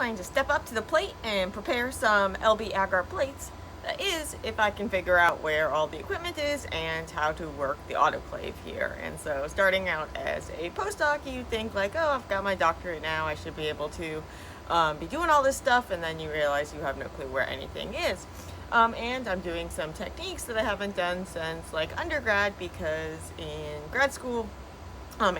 planning to step up to the plate and prepare some LB agar plates. That is, if I can figure out where all the equipment is and how to work the autoclave here. And so starting out as a postdoc, you think like, oh, I've got my doctorate now, I should be able to be doing all this stuff, and then you realize you have no clue where anything is. And I'm doing some techniques that I haven't done since like undergrad, because in grad school,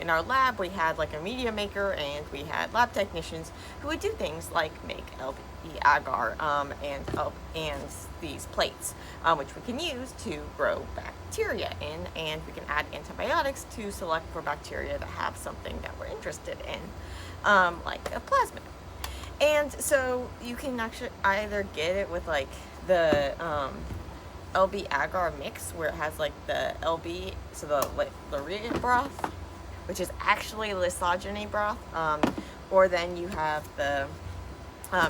in our lab, we had like a media maker, and we had lab technicians who would do things like make LB agar and these plates, which we can use to grow bacteria in, and we can add antibiotics to select for bacteria that have something that we're interested in, like a plasmid. And so you can actually either get it with like the LB agar mix, where it has like the LB, so the Luria broth, which is actually Lysogeny broth, or then you have the,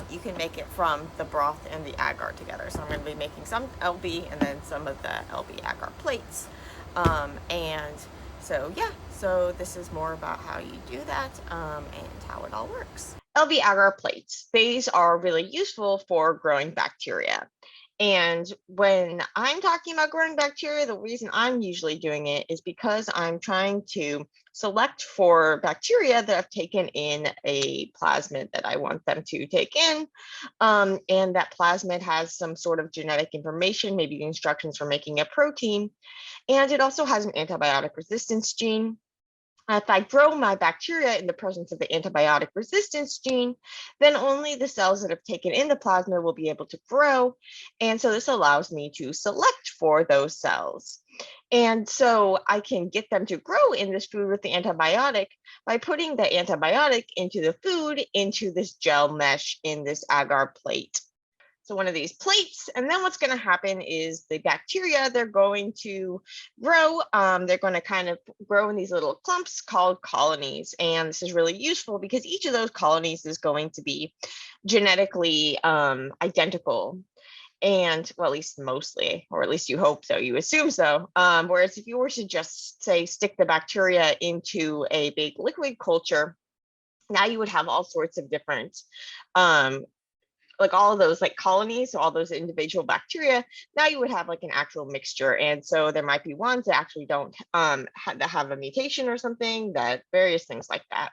you can make it from the broth and the agar together. So I'm going to be making some LB and then some of the LB agar plates. And so yeah, so this is more about how you do that, and how it all works. LB agar plates, these are really useful for growing bacteria. And when I'm talking about growing bacteria, the reason I'm usually doing it is because I'm trying to select for bacteria that have taken in a plasmid that I want them to take in. And that plasmid has some sort of genetic information, maybe the instructions for making a protein. And it also has an antibiotic resistance gene. If I grow my bacteria in the presence of the antibiotic resistance gene, then only the cells that have taken in the plasma will be able to grow. And so this allows me to select for those cells. And so I can get them to grow in this food with the antibiotic by putting the antibiotic into the food, into this gel mesh in this agar plate. So one of these plates, and then what's going to happen is the bacteria, they're going to grow. They're going to kind of grow in these little clumps called colonies. And this is really useful because each of those colonies is going to be genetically identical. And well, at least mostly, or at least you hope so, you assume so. Whereas if you were to just say stick the bacteria into a big liquid culture, now you would have all sorts of different like all of those like colonies, so all those individual bacteria, now you would have like an actual mixture. And so there might be ones that actually don't that have a mutation or something, that various things like that.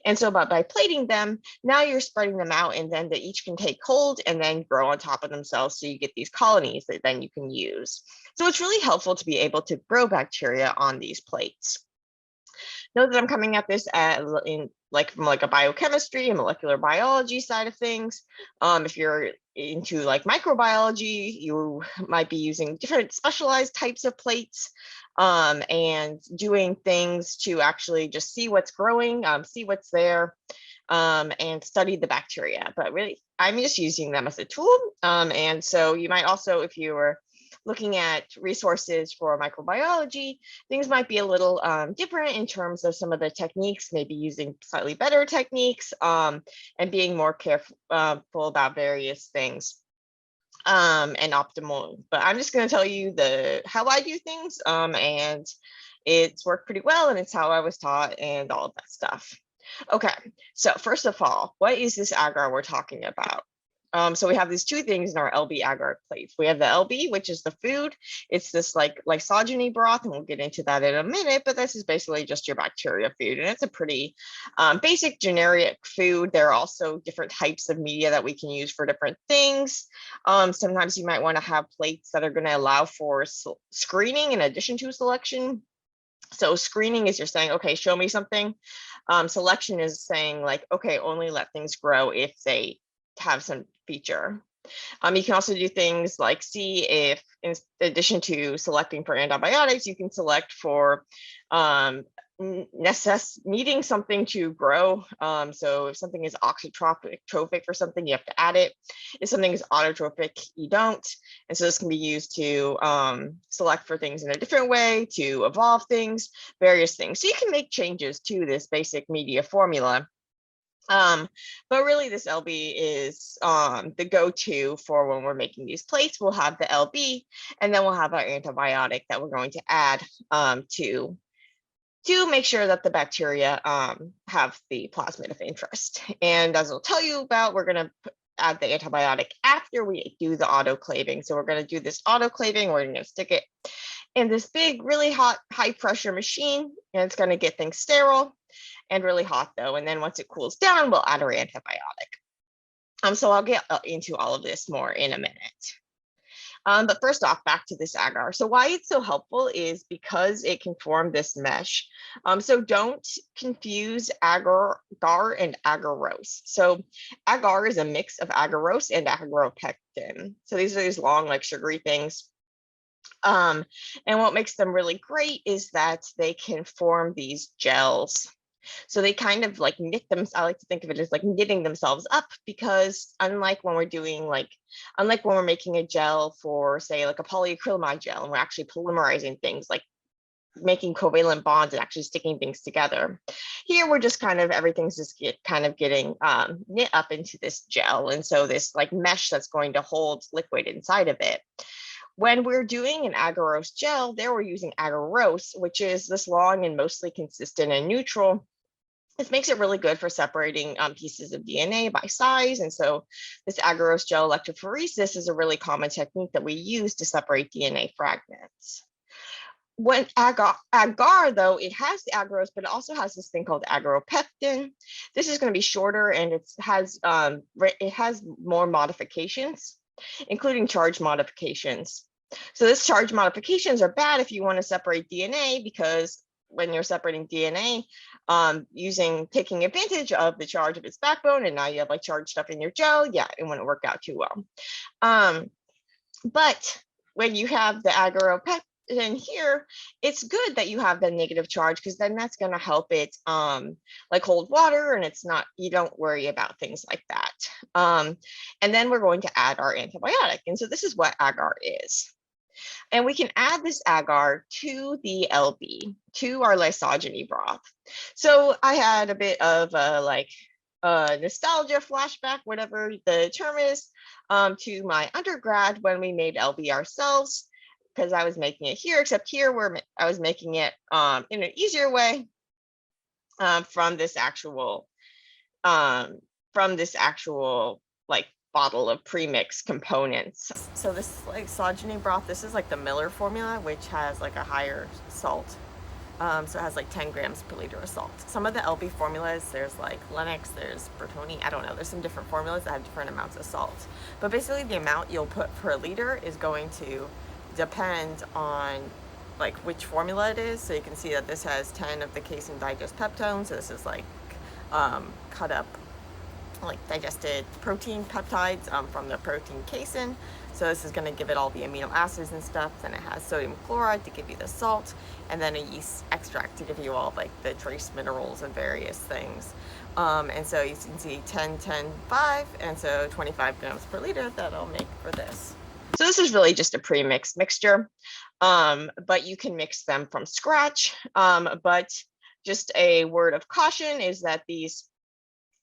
And so by plating them, now you're spreading them out, and then they each can take hold and then grow on top of themselves, so you get these colonies that then you can use. So it's really helpful to be able to grow bacteria on these plates. Note that I'm coming at this in like from like a biochemistry and molecular biology side of things. If you're into like microbiology, you might be using different specialized types of plates, and doing things to actually just see what's growing, see what's there, and study the bacteria. But really, I'm just using them as a tool. And so you might also, if you were looking at resources for microbiology, things might be a little different in terms of some of the techniques, maybe using slightly better techniques, and being more careful about various things, and optimal. But I'm just going to tell you how I do things, and it's worked pretty well, and it's how I was taught and all of that stuff. Okay, so first of all, what is this agar we're talking about? So we have these two things in our LB agar plates. We have the LB, which is the food. It's this like lysogeny broth, and we'll get into that in a minute, but this is basically just your bacteria food. And it's a pretty basic generic food. There are also different types of media that we can use for different things. Sometimes you might want to have plates that are going to allow for screening in addition to selection. So screening is you're saying, okay, show me something. Selection is saying like, okay, only let things grow if they have some feature. You can also do things like see if, in addition to selecting for antibiotics, you can select for needing something to grow. So if something is oxytrophic for something, you have to add it. If something is autotrophic, you don't. And so this can be used to select for things in a different way, to evolve things, various things. So you can make changes to this basic media formula. But really this LB is the go-to for when we're making these plates. We'll have the LB, and then we'll have our antibiotic that we're going to add to to make sure that the bacteria have the plasmid of interest. And as I'll tell you about, we're going to add the antibiotic after we do the autoclaving. So we're going to do this autoclaving. We're going to stick it in this big, really hot, high pressure machine, and it's going to get things sterile and really hot though. And then once it cools down, we'll add our antibiotic. So I'll get into all of this more in a minute. But first off, back to this agar. So why it's so helpful is because it can form this mesh. So don't confuse agar and agarose. So agar is a mix of agarose and agaropectin. So these are these long, like sugary things. And what makes them really great is that they can form these gels. So they kind of like knit them. I like to think of it as like knitting themselves up, because unlike when we're making a gel for, say, like a polyacrylamide gel, and we're actually polymerizing things, like making covalent bonds and actually sticking things together. Here, we're just kind of, everything's just getting knit up into this gel. And so this like mesh that's going to hold liquid inside of it. When we're doing an agarose gel, there we're using agarose, which is this long and mostly consistent and neutral. This makes it really good for separating pieces of DNA by size. And so this agarose gel electrophoresis is a really common technique that we use to separate DNA fragments. When agar though, it has the agarose, but it also has this thing called agaropectin. This is going to be shorter, and it has more modifications, including charge modifications. So this charge modifications are bad if you want to separate DNA, because when you're separating DNA, taking advantage of the charge of its backbone, and now you have like charged stuff in your gel, yeah, it wouldn't work out too well. But when you have the agaropectin here, it's good that you have the negative charge, because then that's going to help it like hold water, and you don't worry about things like that. And then we're going to add our antibiotic. And so this is what agar is. And we can add this agar to the LB, to our lysogeny broth. So I had a bit of nostalgia flashback, whatever the term is, to my undergrad when we made LB ourselves, because I was making it here, except here I was making it in an easier way from this actual like bottle of premixed components. So this lysogeny broth, this is like the Miller formula, which has like a higher salt. So it has like 10 grams per liter of salt. Some of the LB formulas, there's like Lennox, there's Bertani, I don't know, there's some different formulas that have different amounts of salt. But basically the amount you'll put per liter is going to depend on like which formula it is. So you can see that this has 10 of the casein digest peptone. So this is like cut up like digested protein peptides from the protein casein. So this is going to give it all the amino acids and stuff. Then it has sodium chloride to give you the salt, and then a yeast extract to give you all like the trace minerals and various things. And so you can see 10, 10, 5, and so 25 grams per liter that I'll make for this. So this is really just a pre-mixed mixture, but you can mix them from scratch. But just a word of caution is that these,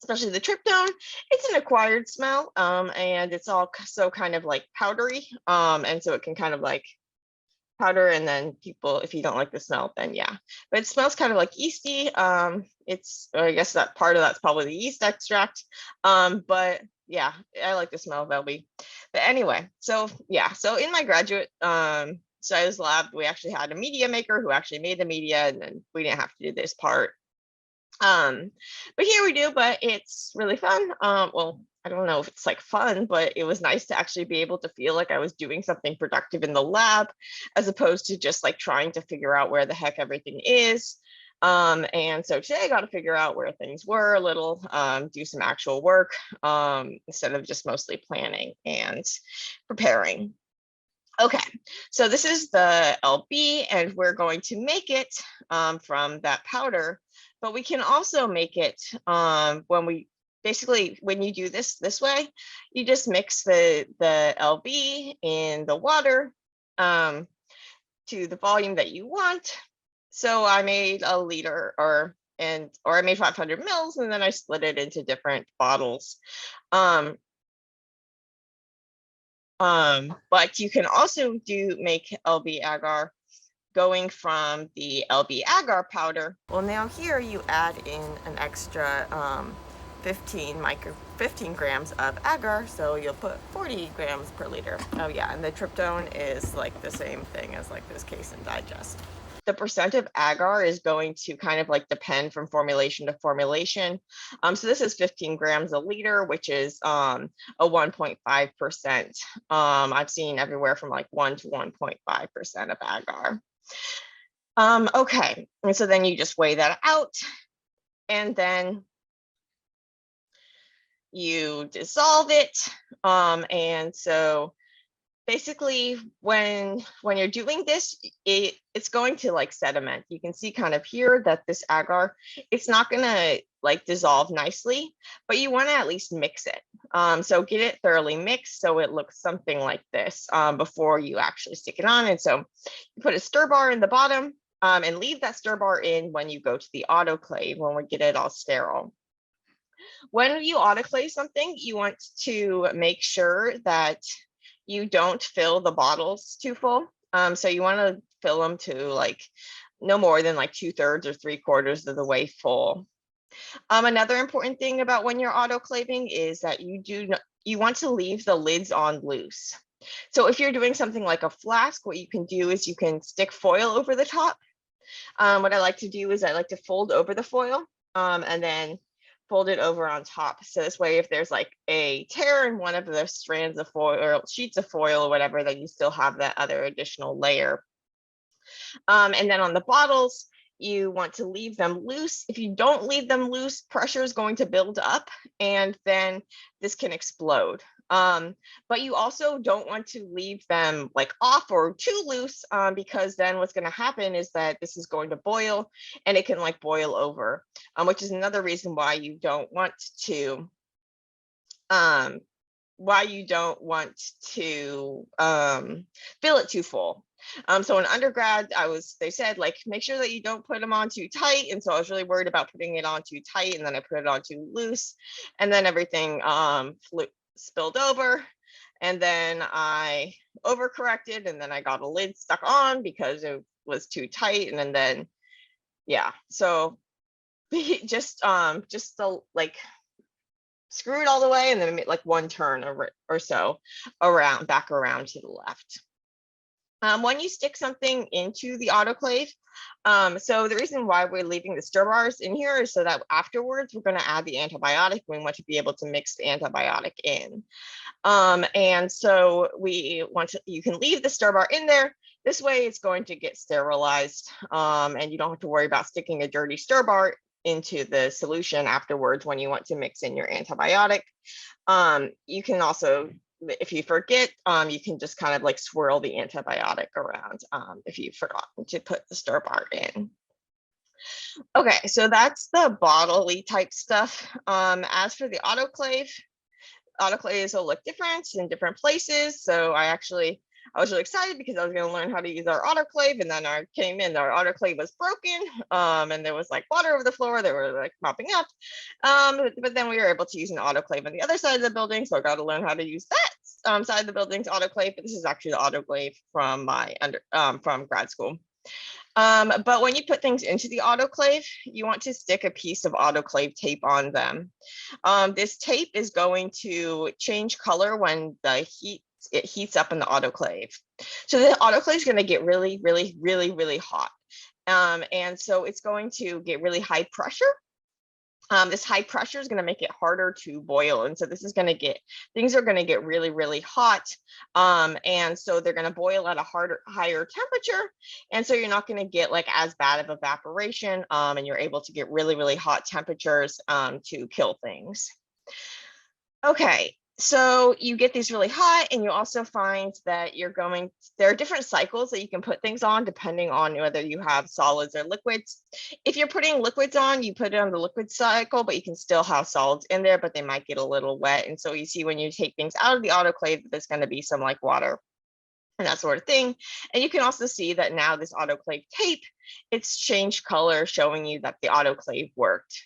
especially the tryptone, it's an acquired smell, and it's all so kind of like powdery, and so it can kind of like powder, and then people, if you don't like the smell, then yeah, but it smells kind of like yeasty. I guess that part of that's probably the yeast extract, but yeah, I like the smell of LB. But anyway, so yeah, so in my graduate science lab, we actually had a media maker who actually made the media, and then we didn't have to do this part. But here we do, but it's really fun. Well, I don't know if it's like fun, but it was nice to actually be able to feel like I was doing something productive in the lab, as opposed to just like trying to figure out where the heck everything is. And so today I got to figure out where things were a little, do some actual work, instead of just mostly planning and preparing. Okay, so this is the LB, and we're going to make it from that powder, but we can also make it when you do this way, you just mix the LB in the water to the volume that you want. So I made a liter or I made 500 mils, and then I split it into different bottles. But you can also make LB agar going from the LB agar powder. Well, now here you add in an extra 15 grams of agar, so you'll put 40 grams per liter. Oh yeah, and the tryptone is like the same thing as like this case and digest. The percent of agar is going to kind of like depend from formulation to formulation. So this is 15 grams a liter, which is a 1.5%. I've seen everywhere from like 1 to 1.5% of agar. Okay, and so then you just weigh that out, and then you dissolve it. And so basically when you're doing this, it's going to like sediment. You can see kind of here that this agar, it's not gonna like dissolve nicely, but you want to at least mix it. So get it thoroughly mixed so it looks something like this before you actually stick it on. And so you put a stir bar in the bottom and leave that stir bar in when you go to the autoclave, when we get it all sterile. When you autoclave something, you want to make sure that you don't fill the bottles too full. So you want to fill them to like no more than like 2/3 or 3/4 of the way full. Another important thing about when you're autoclaving is that you want to leave the lids on loose. So if you're doing something like a flask, what you can do is you can stick foil over the top. What I like to do is I like to fold over the foil and then fold it over on top. So this way, if there's like a tear in one of the strands of foil or sheets of foil or whatever, then you still have that other additional layer. And then on the bottles, you want to leave them loose. If you don't leave them loose, pressure is going to build up and then this can explode. But you also don't want to leave them like off or too loose because then what's going to happen is that this is going to boil and it can like boil over, which is another reason why you don't want to fill it too full. So in undergrad, they said like, make sure that you don't put them on too tight. And so I was really worried about putting it on too tight and then I put it on too loose and then everything spilled over. And then I overcorrected and then I got a lid stuck on because it was too tight. And then yeah, so just like screw it all the way and then make like one turn or so back around to the left. When you stick something into the autoclave, so the reason why we're leaving the stir bars in here is so that afterwards we're going to add the antibiotic. We want to be able to mix the antibiotic in. And so you can leave the stir bar in there. This way it's going to get sterilized and you don't have to worry about sticking a dirty stir bar into the solution afterwards when you want to mix in your antibiotic. You can also, if you forget, you can just kind of like swirl the antibiotic around if you forgot to put the stir bar in. Okay, so that's the bodily type stuff. As for the autoclaves will look different in different places. So I was really excited because I was going to learn how to use our autoclave, and then I came in, our autoclave was broken, and there was like water over the floor. They were like mopping up, but then we were able to use an autoclave on the other side of the building, so I got to learn how to use that side of the building's autoclave. But this is actually the autoclave from my from grad school. But when you put things into the autoclave, you want to stick a piece of autoclave tape on them. This tape is going to change color when it heats up in the autoclave. So the autoclave is going to get really, really, really, really hot. And so it's going to get really high pressure. This high pressure is going to make it harder to boil. And so things are going to get really, really hot. And so they're going to boil at a higher temperature. And so you're not going to get like as bad of evaporation and you're able to get really, really hot temperatures to kill things. Okay. So you get these really hot and you also find that there are different cycles that you can put things on depending on whether you have solids or liquids. If you're putting liquids on, you put it on the liquid cycle, but you can still have solids in there, but they might get a little wet. And so you see when you take things out of the autoclave, there's going to be some like water and that sort of thing. And you can also see that now this autoclave tape, it's changed color, showing you that the autoclave worked.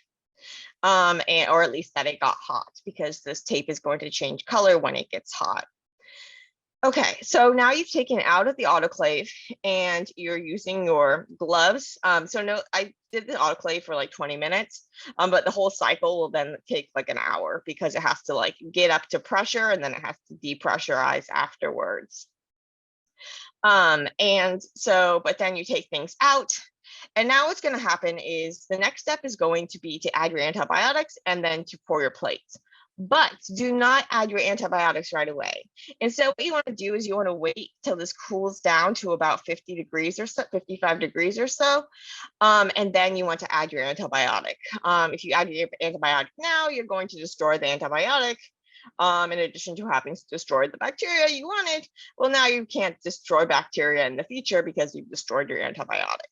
Or at least that it got hot, because this tape is going to change color when it gets hot. Okay, so now you've taken it out of the autoclave and you're using your gloves. So no, I did the autoclave for like 20 minutes, but the whole cycle will then take like an hour because it has to like get up to pressure and then it has to depressurize afterwards. And so, but then you take things out. And now what's going to happen is the next step is going to be to add your antibiotics and then to pour your plates. But do not add your antibiotics right away. And so what you want to do is you want to wait till this cools down to about 50 degrees or so, 55 degrees or so. And then you want to add your antibiotic. If you add your antibiotic now, you're going to destroy the antibiotic. In addition to having destroyed the bacteria you wanted, well, now you can't destroy bacteria in the future because you've destroyed your antibiotic.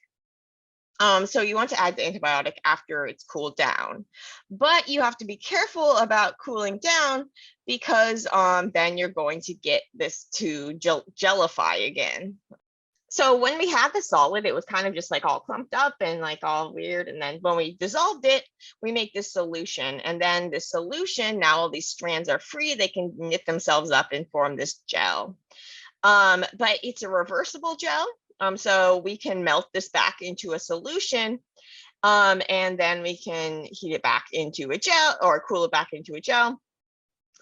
So you want to add the antibiotic after it's cooled down, but you have to be careful about cooling down because then you're going to get this to gellify again. So when we had the solid, it was kind of just like all clumped up and like all weird. And then when we dissolved it, we make this solution. And then the solution, now all these strands are free, they can knit themselves up and form this gel. But it's a reversible gel. So we can melt this back into a solution, and then we can heat it back into a gel or cool it back into a gel.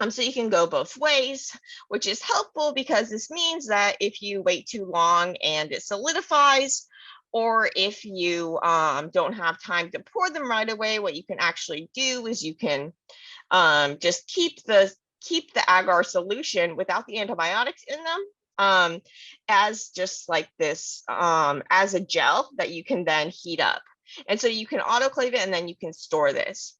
So you can go both ways, which is helpful because this means that if you wait too long and it solidifies, or if you don't have time to pour them right away, what you can actually do is you can just keep the agar solution without the antibiotics in them as just like this, as a gel that you can then heat up. And so you can autoclave it and then you can store this.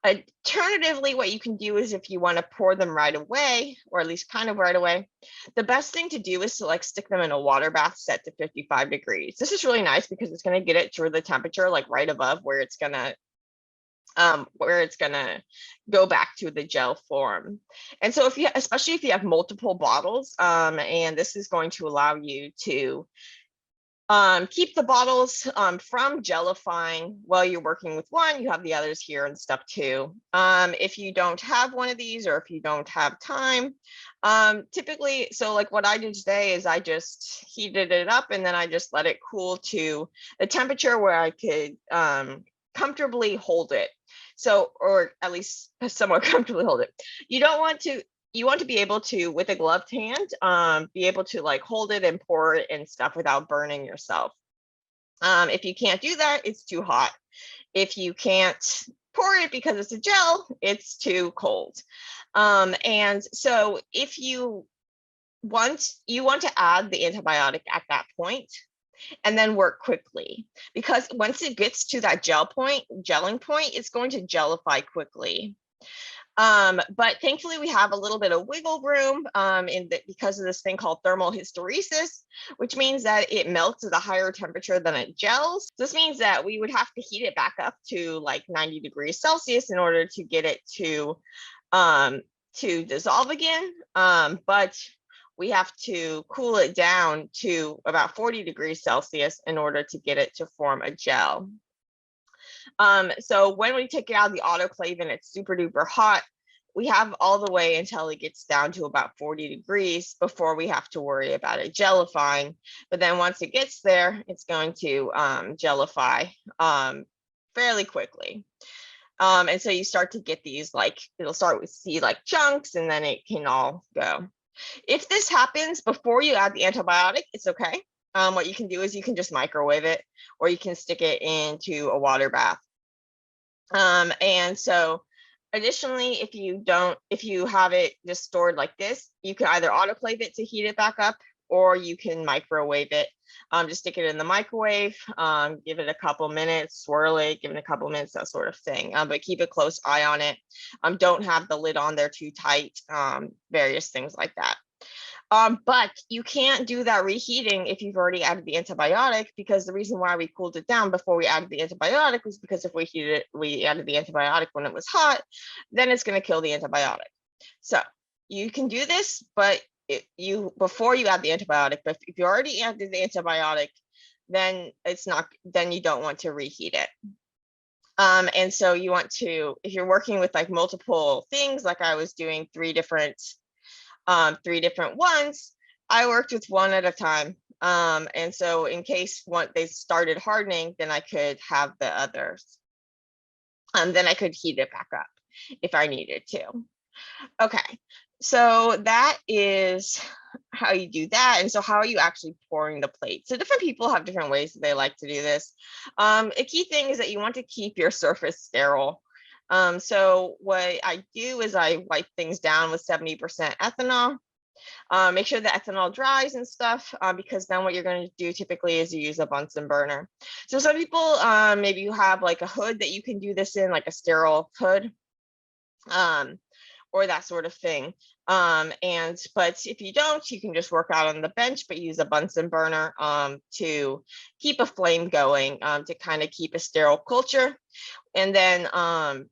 Alternatively, what you can do is if you want to pour them right away, or at least kind of right away, the best thing to do is to like stick them in a water bath set to 55 degrees. This is really nice because it's going to get it to the temperature like right above where it's going to go back to the gel form. And so if you, especially if you have multiple bottles, and this is going to allow you to keep the bottles from gelifying while you're working with one, you have the others here in step 2. If you don't have one of these, or if you don't have time, typically, so like what I did today is I just heated it up and then I just let it cool to the temperature where I could comfortably hold it. So, or at least somewhat comfortably hold it. You want to be able to, with a gloved hand, be able to like hold it and pour it and stuff without burning yourself. If you can't do that, it's too hot. If you can't pour it because it's a gel, it's too cold. And so if you want to add the antibiotic at that point, and then work quickly, because once it gets to that gelling point, it's going to gellify quickly. But thankfully we have a little bit of wiggle room because of this thing called thermal hysteresis, which means that it melts at a higher temperature than it gels. This means that we would have to heat it back up to like 90 degrees Celsius in order to get it to dissolve again. But we have to cool it down to about 40 degrees Celsius in order to get it to form a gel. So when we take it out of the autoclave and it's super duper hot, we have all the way until it gets down to about 40 degrees before we have to worry about it gellifying. But then once it gets there, it's going to gellify fairly quickly. And so you start to get these, like, it'll start with like chunks and then it can all go. If this happens before you add the antibiotic, it's okay. What you can do is you can just microwave it, or you can stick it into a water bath. And so additionally, if you have it just stored like this, you can either autoclave it to heat it back up, or you can microwave it. Just stick it in the microwave, give it a couple minutes, swirl it, give it a couple minutes, that sort of thing. But keep a close eye on it. Don't have the lid on there too tight, various things like that. But you can't do that reheating if you've already added the antibiotic, because the reason why we cooled it down before we added the antibiotic was because if we added the antibiotic when it was hot, then it's going to kill the antibiotic. So you can do this, but before you add the antibiotic. But if you already added the antibiotic, then then you don't want to reheat it. And so you want to, if you're working with like multiple things, like I was doing 3 different ones, I worked with one at a time. And so in case one they started hardening, then I could have the others. Then I could heat it back up if I needed to. Okay, so that is how you do that. And so how are you actually pouring the plate? So different people have different ways that they like to do this. A key thing is that you want to keep your surface sterile. So what I do is I wipe things down with 70% ethanol. Make sure the ethanol dries and stuff, because then what you're going to do typically is you use a Bunsen burner. So some people, maybe you have like a hood that you can do this in, like a sterile hood. Or that sort of thing. But if you don't, you can just work out on the bench, but use a Bunsen burner to keep a flame going, to kind of keep a sterile culture. And then,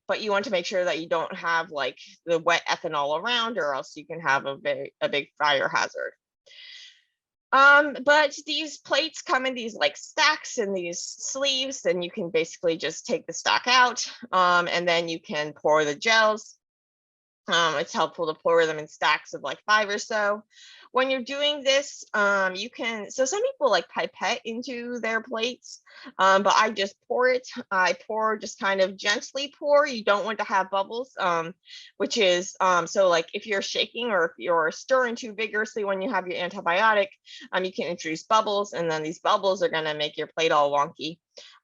but you want to make sure that you don't have like the wet ethanol around, or else you can have a big fire hazard. But these plates come in these like stacks and these sleeves, and you can basically just take the stack out, and then you can pour the gels. It's helpful to pour them in stacks of like 5 or so. When you're doing this, you can, so some people like pipette into their plates, but I just pour it. I pour, just kind of gently pour. You don't want to have bubbles, which is, so like if you're shaking or if you're stirring too vigorously when you have your antibiotic, you can introduce bubbles, and then these bubbles are going to make your plate all wonky.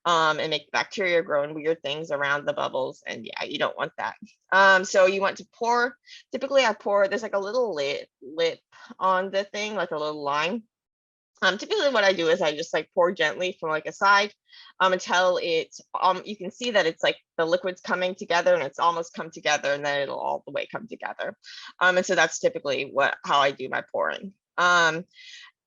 And make bacteria grow in weird things around the bubbles. And yeah, you don't want that. So you want to pour, typically I pour, there's like a little lip on the thing, like a little line. Typically what I do is I just like pour gently from like a side, until it, you can see that it's like the liquid's coming together and it's almost come together, and then it'll all the way come together. And so that's typically how I do my pouring.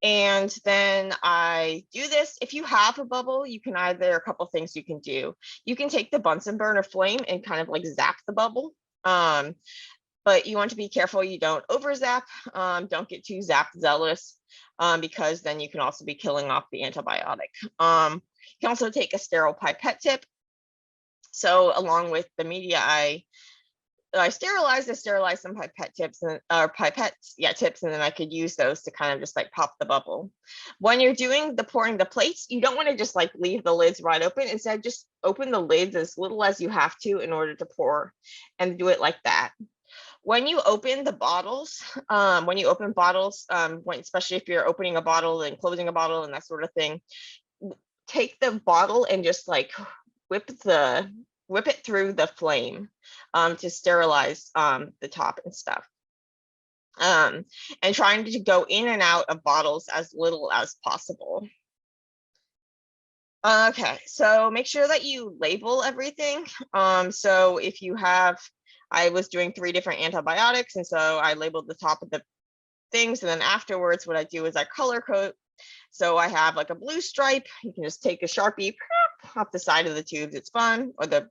And then I do this. If you have a bubble, you can a couple things you can do. You can take the Bunsen burner flame and kind of like zap the bubble. But you want to be careful you don't over zap. Don't get too zap zealous, because then you can also be killing off the antibiotic. You can also take a sterile pipette tip. So along with the media I sterilized some pipette tips and tips, and then I could use those to kind of just like pop the bubble. When you're doing the pouring the plates, you don't want to just like leave the lids wide open. Instead, just open the lids as little as you have to in order to pour, and do it like that. When you open the bottles, especially if you're opening a bottle and closing a bottle and that sort of thing, take the bottle and just like whip it through the flame, to sterilize the top and stuff. And trying to go in and out of bottles as little as possible. Okay, so make sure that you label everything. So if you have, I was doing 3 different antibiotics, and so I labeled the top of the things, and then afterwards what I do is I color code. So I have like a blue stripe. You can just take a Sharpie off the side of the tubes, it's fun, or the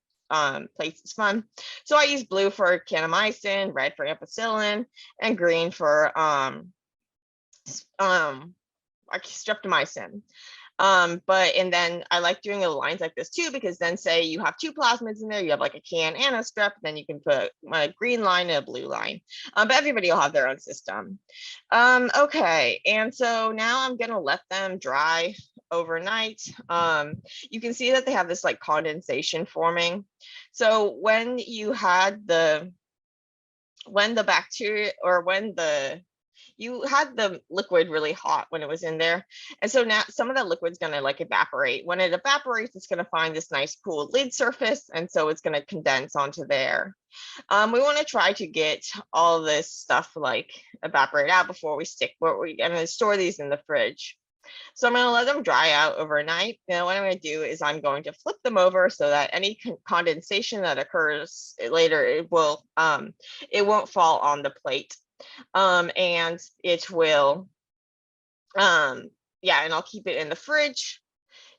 plates, it's fun. So I use blue for kanamycin, red for ampicillin, and green for streptomycin. And then I like doing lines like this too, because then say you have 2 plasmids in there, you have like a can and a strep, then you can put a green line and a blue line. But everybody will have their own system. Okay, and so now I'm gonna let them dry overnight. You can see that they have this like condensation forming. So when you had when the bacteria, or when you had the liquid really hot when it was in there. And so now some of that liquid's going to like evaporate. When it evaporates, it's going to find this nice cool lid surface. And so it's going to condense onto there. We want to try to get all this stuff like evaporate out before we're going to store these in the fridge. So I'm going to let them dry out overnight. And what I'm going to do is I'm going to flip them over so that any condensation that occurs later, it won't fall on the plate. And it will, and I'll keep it in the fridge.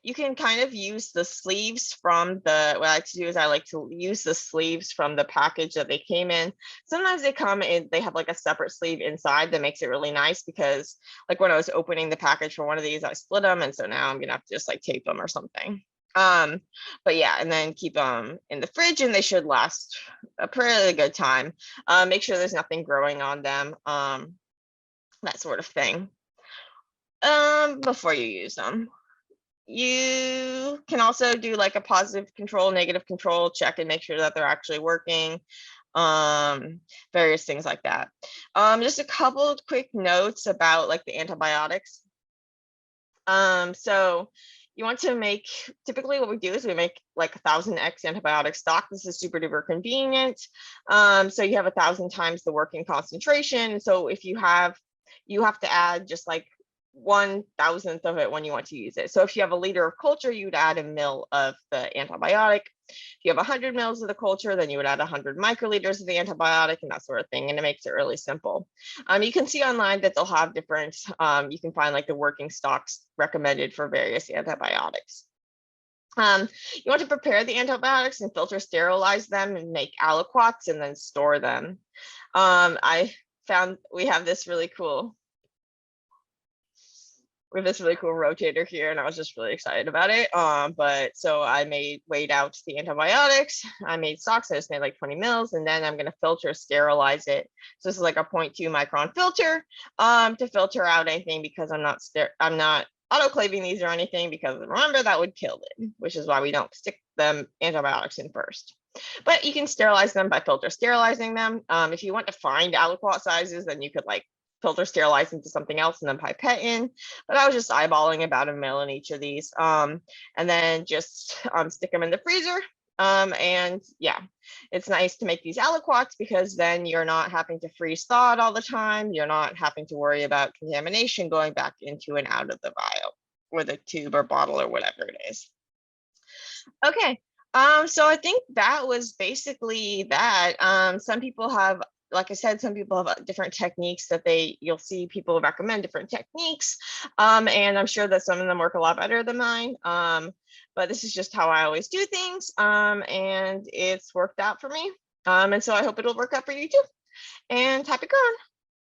You can kind of use the sleeves from what I like to do is I like to use the sleeves from the package that they came in. Sometimes they come in, they have like a separate sleeve inside that makes it really nice, because like when I was opening the package for one of these, I split them. And so now I'm gonna have to just like tape them or something. But yeah, and then keep them in the fridge, and they should last a pretty good time. Make sure there's nothing growing on them, that sort of thing. before you use them. You can also do like a positive control, negative control, check and make sure that they're actually working. Various things like that. Just a couple of quick notes about like the antibiotics. So you want to make, typically what we do is we make like 1,000x antibiotic stock. This is super duper convenient. So you have 1,000 times the working concentration. So if you have to add just like 1,000th of it when you want to use it. So if you have a liter of culture, you'd add a mil of the antibiotic. If you have 100 mils of the culture, then you would add 100 microliters of the antibiotic and that sort of thing. And it makes it really simple. You can see online that they'll have different, you can find like the working stocks recommended for various antibiotics. You want to prepare the antibiotics and filter sterilize them and make aliquots and then store them. I found we have this really cool rotator here and I was just really excited about it. But so I weighed out the antibiotics. I made stocks. I just made like 20 mils and then I'm going to filter sterilize it. So this is like a 0.2 micron filter to filter out anything because I'm not autoclaving these or anything because remember that would kill them, which is why we don't stick them antibiotics in first. But you can sterilize them by filter sterilizing them. If you want to find aliquot sizes, then you could like filter sterilize into something else and then pipette in, but I was just eyeballing about a mil in each of these, and then just stick them in the freezer. And yeah, it's nice to make these aliquots because then you're not having to freeze thaw it all the time. You're not having to worry about contamination going back into and out of the vial or the tube or bottle or whatever it is. Okay, so I think that was basically that. Some people have, like I said, some people have different techniques that you'll see people recommend different techniques. And I'm sure that some of them work a lot better than mine. But this is just how I always do things. And it's worked out for me. And so I hope it'll work out for you too. And happy growing.